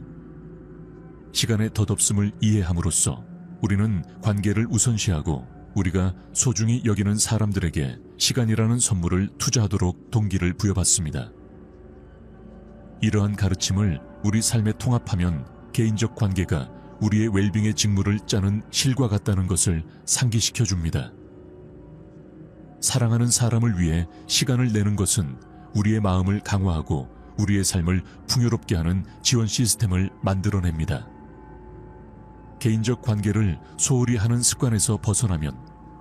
시간의 덧없음을 이해함으로써 우리는 관계를 우선시하고 우리가 소중히 여기는 사람들에게 시간이라는 선물을 투자하도록 동기를 부여받습니다. 이러한 가르침을 우리 삶에 통합하면 개인적 관계가 우리의 웰빙의 직무를 짜는 실과 같다는 것을 상기시켜 줍니다. 사랑하는 사람을 위해 시간을 내는 것은 우리의 마음을 강화하고 우리의 삶을 풍요롭게 하는 지원 시스템을 만들어냅니다. 개인적 관계를 소홀히 하는 습관에서 벗어나면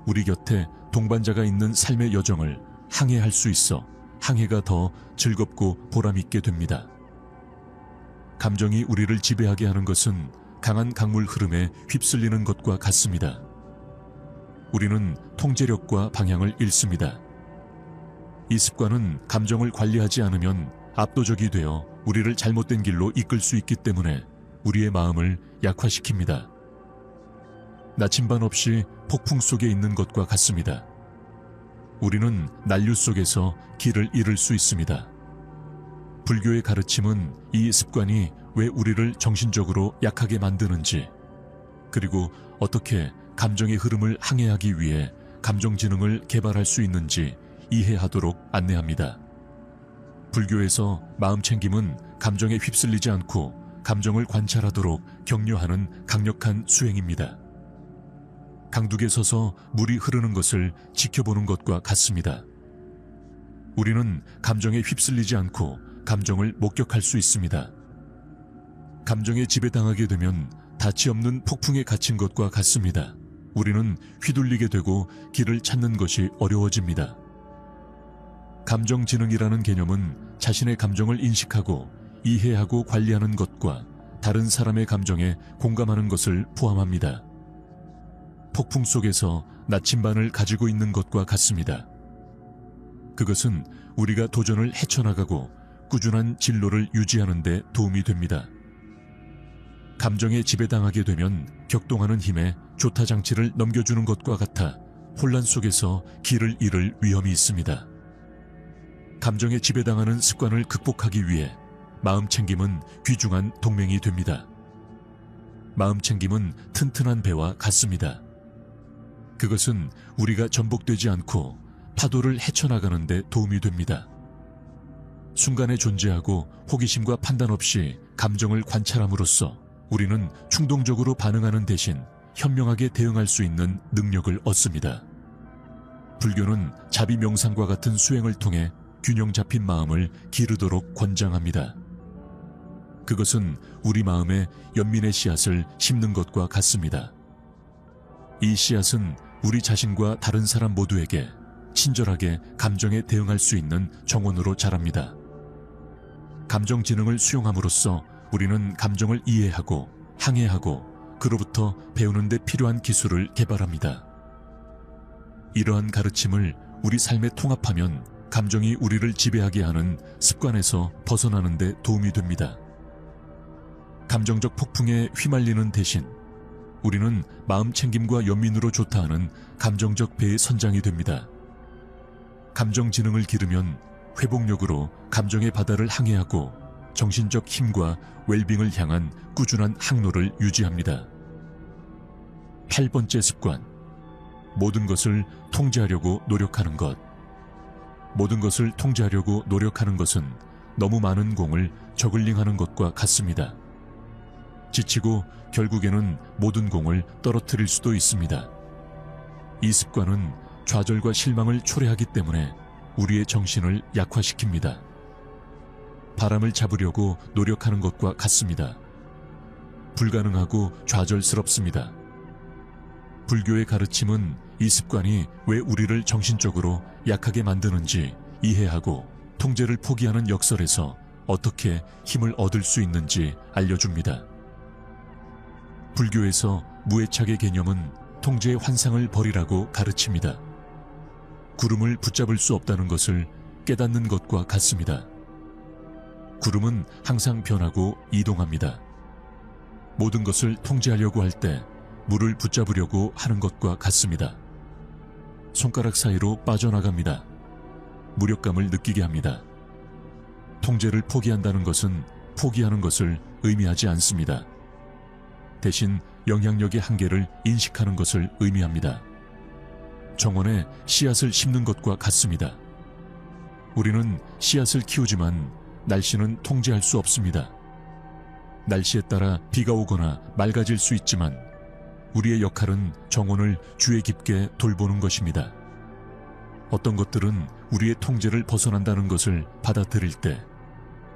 우리 곁에 동반자가 있는 삶의 여정을 항해할 수 있어 항해가 더 즐겁고 보람있게 됩니다. 감정이 우리를 지배하게 하는 것은 강한 강물 흐름에 휩쓸리는 것과 같습니다. 우리는 통제력과 방향을 잃습니다. 이 습관은 감정을 관리하지 않으면 압도적이 되어 우리를 잘못된 길로 이끌 수 있기 때문에 우리의 마음을 약화시킵니다. 나침반 없이 폭풍 속에 있는 것과 같습니다. 우리는 난류 속에서 길을 잃을 수 있습니다. 불교의 가르침은 이 습관이 왜 우리를 정신적으로 약하게 만드는지, 그리고 어떻게 감정의 흐름을 항해하기 위해 감정지능을 개발할 수 있는지 이해하도록 안내합니다. 불교에서 마음챙김은 감정에 휩쓸리지 않고 감정을 관찰하도록 격려하는 강력한 수행입니다. 강둑에 서서 물이 흐르는 것을 지켜보는 것과 같습니다. 우리는 감정에 휩쓸리지 않고 감정을 목격할 수 있습니다. 감정에 지배당하게 되면 닿지 없는 폭풍에 갇힌 것과 같습니다. 우리는 휘둘리게 되고 길을 찾는 것이 어려워집니다. 감정지능이라는 개념은 자신의 감정을 인식하고 이해하고 관리하는 것과 다른 사람의 감정에 공감하는 것을 포함합니다. 폭풍 속에서 나침반을 가지고 있는 것과 같습니다. 그것은 우리가 도전을 헤쳐나가고 꾸준한 진로를 유지하는 데 도움이 됩니다. 감정에 지배당하게 되면 격동하는 힘에 조타 장치를 넘겨주는 것과 같아 혼란 속에서 길을 잃을 위험이 있습니다. 감정에 지배당하는 습관을 극복하기 위해 마음챙김은 귀중한 동맹이 됩니다. 마음챙김은 튼튼한 배와 같습니다. 그것은 우리가 전복되지 않고 파도를 헤쳐나가는 데 도움이 됩니다. 순간에 존재하고 호기심과 판단 없이 감정을 관찰함으로써 우리는 충동적으로 반응하는 대신 현명하게 대응할 수 있는 능력을 얻습니다. 불교는 자비 명상과 같은 수행을 통해 균형 잡힌 마음을 기르도록 권장합니다. 그것은 우리 마음에 연민의 씨앗을 심는 것과 같습니다. 이 씨앗은 우리 자신과 다른 사람 모두에게 친절하게 감정에 대응할 수 있는 정원으로 자랍니다. 감정 지능을 수용함으로써 우리는 감정을 이해하고 항해하고 그로부터 배우는 데 필요한 기술을 개발합니다. 이러한 가르침을 우리 삶에 통합하면 감정이 우리를 지배하게 하는 습관에서 벗어나는 데 도움이 됩니다. 감정적 폭풍에 휘말리는 대신 우리는 마음챙김과 연민으로 조타하는 감정적 배의 선장이 됩니다. 감정 지능을 기르면 회복력으로 감정의 바다를 항해하고 정신적 힘과 웰빙을 향한 꾸준한 항로를 유지합니다. 8번째 습관, 모든 것을 통제하려고 노력하는 것. 모든 것을 통제하려고 노력하는 것은 너무 많은 공을 저글링하는 것과 같습니다. 지치고 결국에는 모든 공을 떨어뜨릴 수도 있습니다. 이 습관은 좌절과 실망을 초래하기 때문에 우리의 정신을 약화시킵니다. 바람을 잡으려고 노력하는 것과 같습니다. 불가능하고 좌절스럽습니다. 불교의 가르침은 이 습관이 왜 우리를 정신적으로 약하게 만드는지 이해하고 통제를 포기하는 역설에서 어떻게 힘을 얻을 수 있는지 알려줍니다. 불교에서 무애착의 개념은 통제의 환상을 버리라고 가르칩니다. 구름을 붙잡을 수 없다는 것을 깨닫는 것과 같습니다. 구름은 항상 변하고 이동합니다. 모든 것을 통제하려고 할 때 물을 붙잡으려고 하는 것과 같습니다. 손가락 사이로 빠져나갑니다. 무력감을 느끼게 합니다. 통제를 포기한다는 것은 포기하는 것을 의미하지 않습니다. 대신 영향력의 한계를 인식하는 것을 의미합니다. 정원에 씨앗을 심는 것과 같습니다. 우리는 씨앗을 키우지만 날씨는 통제할 수 없습니다. 날씨에 따라 비가 오거나 맑아질 수 있지만 우리의 역할은 정원을 주의 깊게 돌보는 것입니다. 어떤 것들은 우리의 통제를 벗어난다는 것을 받아들일 때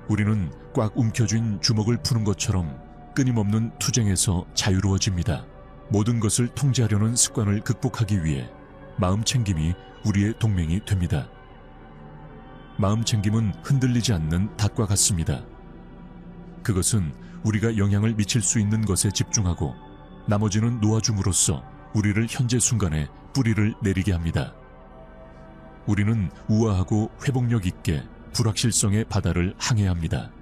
우리는 꽉 움켜쥔 주먹을 푸는 것처럼 끊임없는 투쟁에서 자유로워집니다. 모든 것을 통제하려는 습관을 극복하기 위해 마음챙김이 우리의 동맹이 됩니다. 마음챙김은 흔들리지 않는 닭과 같습니다. 그것은 우리가 영향을 미칠 수 있는 것에 집중하고 나머지는 놓아줌으로써 우리를 현재 순간에 뿌리를 내리게 합니다. 우리는 우아하고 회복력 있게 불확실성의 바다를 항해합니다.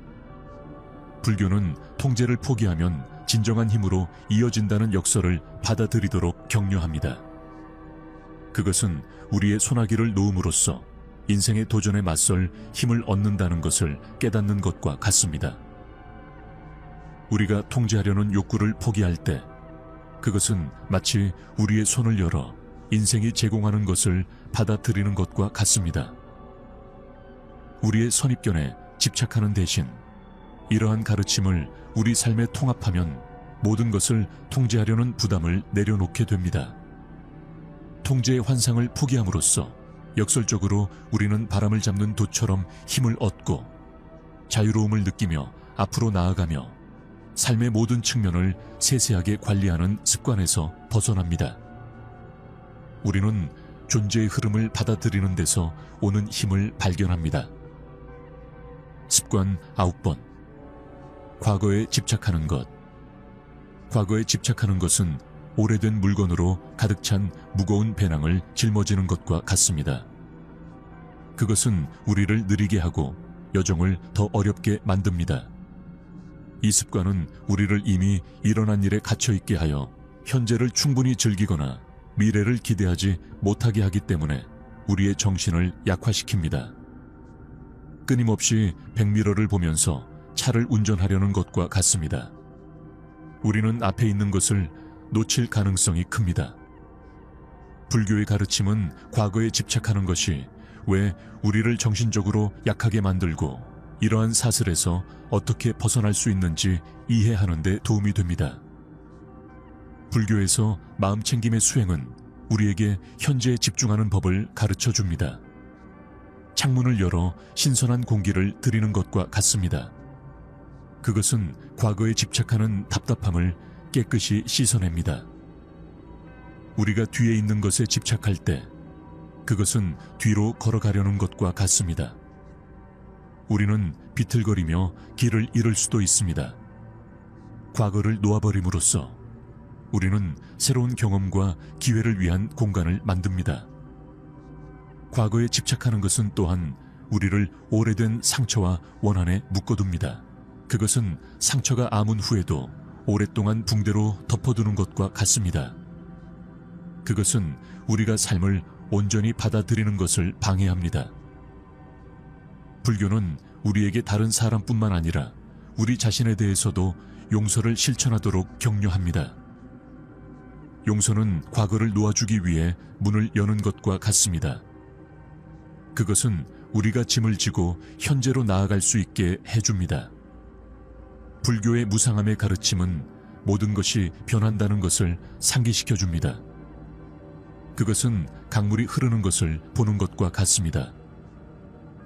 불교는 통제를 포기하면 진정한 힘으로 이어진다는 역설을 받아들이도록 격려합니다. 그것은 우리의 소나기를 놓음으로써 인생의 도전에 맞설 힘을 얻는다는 것을 깨닫는 것과 같습니다. 우리가 통제하려는 욕구를 포기할 때 그것은 마치 우리의 손을 열어 인생이 제공하는 것을 받아들이는 것과 같습니다. 우리의 선입견에 집착하는 대신 이러한 가르침을 우리 삶에 통합하면 모든 것을 통제하려는 부담을 내려놓게 됩니다. 통제의 환상을 포기함으로써 역설적으로 우리는 바람을 잡는 돛처럼 힘을 얻고 자유로움을 느끼며 앞으로 나아가며 삶의 모든 측면을 세세하게 관리하는 습관에서 벗어납니다. 우리는 존재의 흐름을 받아들이는 데서 오는 힘을 발견합니다. 습관 9번. 과거에 집착하는 것. 과거에 집착하는 것은 오래된 물건으로 가득 찬 무거운 배낭을 짊어지는 것과 같습니다. 그것은 우리를 느리게 하고 여정을 더 어렵게 만듭니다. 이 습관은 우리를 이미 일어난 일에 갇혀 있게 하여 현재를 충분히 즐기거나 미래를 기대하지 못하게 하기 때문에 우리의 정신을 약화시킵니다. 끊임없이 백미러를 보면서 차를 운전하려는 것과 같습니다. 우리는 앞에 있는 것을 놓칠 가능성이 큽니다. 불교의 가르침은 과거에 집착하는 것이 왜 우리를 정신적으로 약하게 만들고 이러한 사슬에서 어떻게 벗어날 수 있는지 이해하는 데 도움이 됩니다. 불교에서 마음챙김의 수행은 우리에게 현재에 집중하는 법을 가르쳐 줍니다. 창문을 열어 신선한 공기를 들이는 것과 같습니다. 그것은 과거에 집착하는 답답함을 깨끗이 씻어냅니다. 우리가 뒤에 있는 것에 집착할 때 그것은 뒤로 걸어가려는 것과 같습니다. 우리는 비틀거리며 길을 잃을 수도 있습니다. 과거를 놓아버림으로써 우리는 새로운 경험과 기회를 위한 공간을 만듭니다. 과거에 집착하는 것은 또한 우리를 오래된 상처와 원한에 묶어둡니다. 그것은 상처가 아문 후에도 오랫동안 붕대로 덮어두는 것과 같습니다. 그것은 우리가 삶을 온전히 받아들이는 것을 방해합니다. 불교는 우리에게 다른 사람뿐만 아니라 우리 자신에 대해서도 용서를 실천하도록 격려합니다. 용서는 과거를 놓아주기 위해 문을 여는 것과 같습니다. 그것은 우리가 짐을 지고 현재로 나아갈 수 있게 해줍니다. 불교의 무상함의 가르침은 모든 것이 변한다는 것을 상기시켜 줍니다. 그것은 강물이 흐르는 것을 보는 것과 같습니다.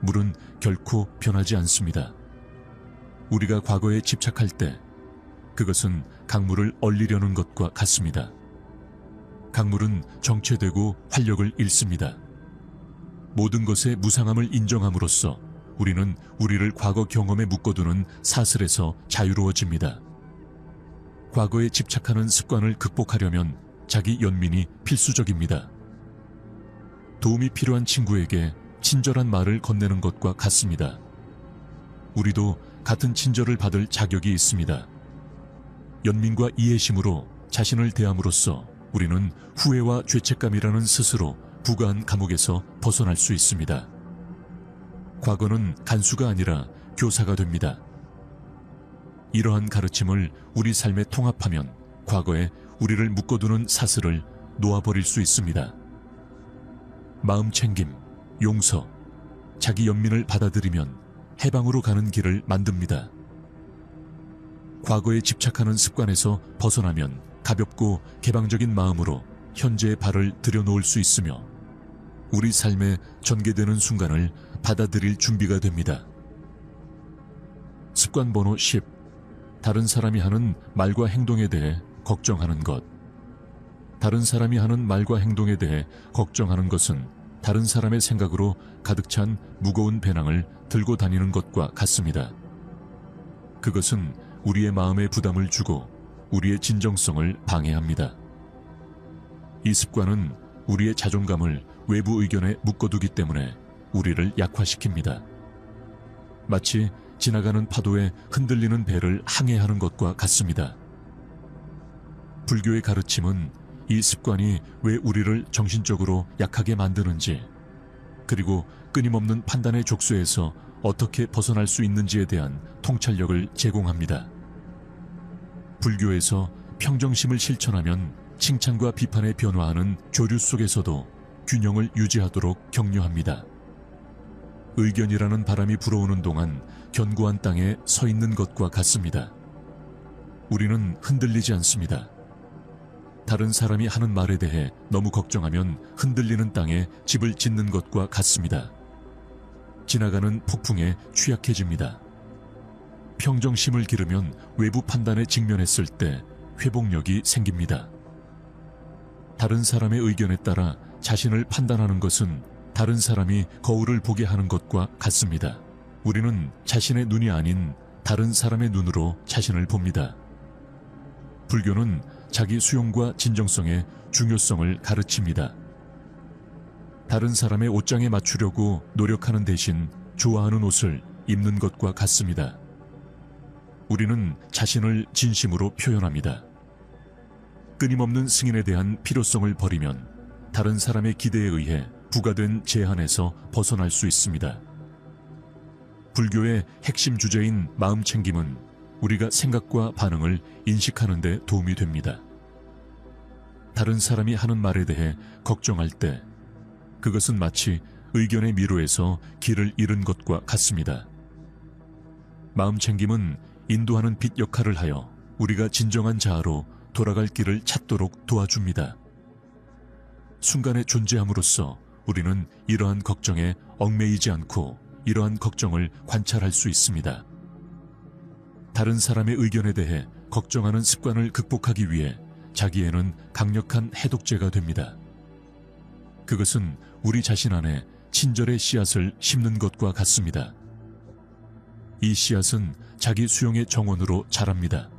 물은 결코 변하지 않습니다. 우리가 과거에 집착할 때 그것은 강물을 얼리려는 것과 같습니다. 강물은 정체되고 활력을 잃습니다. 모든 것의 무상함을 인정함으로써 우리는 우리를 과거 경험에 묶어두는 사슬에서 자유로워집니다. 과거에 집착하는 습관을 극복하려면 자기 연민이 필수적입니다. 도움이 필요한 친구에게 친절한 말을 건네는 것과 같습니다. 우리도 같은 친절을 받을 자격이 있습니다. 연민과 이해심으로 자신을 대함으로써 우리는 후회와 죄책감이라는 스스로 부가한 감옥에서 벗어날 수 있습니다. 과거는 간수가 아니라 교사가 됩니다. 이러한 가르침을 우리 삶에 통합하면 과거에 우리를 묶어두는 사슬을 놓아버릴 수 있습니다. 마음챙김, 용서, 자기 연민을 받아들이면 해방으로 가는 길을 만듭니다. 과거에 집착하는 습관에서 벗어나면 가볍고 개방적인 마음으로 현재의 발을 들여놓을 수 있으며 우리 삶에 전개되는 순간을 받아들일 준비가 됩니다. 습관 번호 10. 다른 사람이 하는 말과 행동에 대해 걱정하는 것. 다른 사람이 하는 말과 행동에 대해 걱정하는 것은 다른 사람의 생각으로 가득 찬 무거운 배낭을 들고 다니는 것과 같습니다. 그것은 우리의 마음에 부담을 주고 우리의 진정성을 방해합니다. 이 습관은 우리의 자존감을 외부 의견에 묶어두기 때문에 우리를 약화시킵니다. 마치 지나가는 파도에 흔들리는 배를 항해하는 것과 같습니다. 불교의 가르침은 이 습관이 왜 우리를 정신적으로 약하게 만드는지, 그리고 끊임없는 판단의 족쇄에서 어떻게 벗어날 수 있는지에 대한 통찰력을 제공합니다. 불교에서 평정심을 실천하면 칭찬과 비판에 변화하는 조류 속에서도 균형을 유지하도록 격려합니다. 의견이라는 바람이 불어오는 동안 견고한 땅에 서 있는 것과 같습니다. 우리는 흔들리지 않습니다. 다른 사람이 하는 말에 대해 너무 걱정하면 흔들리는 땅에 집을 짓는 것과 같습니다. 지나가는 폭풍에 취약해집니다. 평정심을 기르면 외부 판단에 직면했을 때 회복력이 생깁니다. 다른 사람의 의견에 따라 자신을 판단하는 것은 다른 사람이 거울을 보게 하는 것과 같습니다. 우리는 자신의 눈이 아닌 다른 사람의 눈으로 자신을 봅니다. 불교는 자기 수용과 진정성의 중요성을 가르칩니다. 다른 사람의 옷장에 맞추려고 노력하는 대신 좋아하는 옷을 입는 것과 같습니다. 우리는 자신을 진심으로 표현합니다. 끊임없는 승인에 대한 필요성을 버리면 다른 사람의 기대에 의해 부과된 제한에서 벗어날 수 있습니다. 불교의 핵심 주제인 마음 챙김은 우리가 생각과 반응을 인식하는 데 도움이 됩니다. 다른 사람이 하는 말에 대해 걱정할 때 그것은 마치 의견의 미로에서 길을 잃은 것과 같습니다. 마음 챙김은 인도하는 빛 역할을 하여 우리가 진정한 자아로 돌아갈 길을 찾도록 도와줍니다. 순간에 존재함으로써 우리는 이러한 걱정에 얽매이지 않고 이러한 걱정을 관찰할 수 있습니다. 다른 사람의 의견에 대해 걱정하는 습관을 극복하기 위해 자기에는 강력한 해독제가 됩니다. 그것은 우리 자신 안에 친절의 씨앗을 심는 것과 같습니다. 이 씨앗은 자기 수용의 정원으로 자랍니다.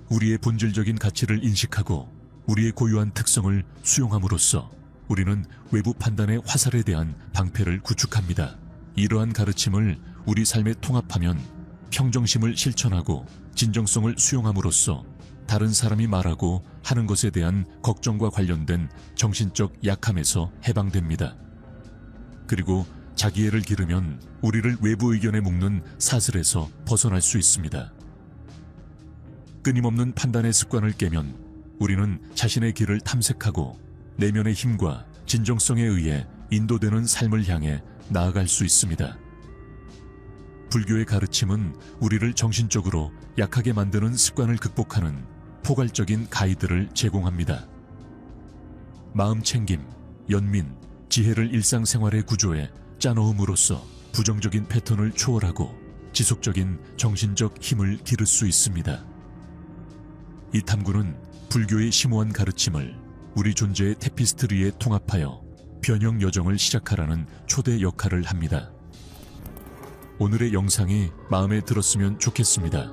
우리의 본질적인 가치를 인식하고 우리의 고유한 특성을 수용함으로써 우리는 외부 판단의 화살에 대한 방패를 구축합니다. 이러한 가르침을 우리 삶에 통합하면 평정심을 실천하고 진정성을 수용함으로써 다른 사람이 말하고 하는 것에 대한 걱정과 관련된 정신적 약함에서 해방됩니다. 그리고 자기애를 기르면 우리를 외부 의견에 묶는 사슬에서 벗어날 수 있습니다. 끊임없는 판단의 습관을 깨면 우리는 자신의 길을 탐색하고 내면의 힘과 진정성에 의해 인도되는 삶을 향해 나아갈 수 있습니다. 불교의 가르침은 우리를 정신적으로 약하게 만드는 습관을 극복하는 포괄적인 가이드를 제공합니다. 마음 챙김, 연민, 지혜를 일상생활의 구조에 짜놓음으로써 부정적인 패턴을 초월하고 지속적인 정신적 힘을 기를 수 있습니다. 이 탐구는 불교의 심오한 가르침을 우리 존재의 테피스트리에 통합하여 변형 여정을 시작하라는 초대 역할을 합니다. 오늘의 영상이 마음에 들었으면 좋겠습니다.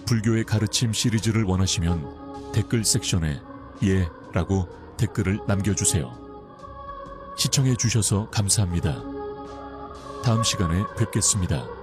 불교의 가르침 시리즈를 원하시면 댓글 섹션에 예 라고 댓글을 남겨주세요. 시청해 주셔서 감사합니다. 다음 시간에 뵙겠습니다.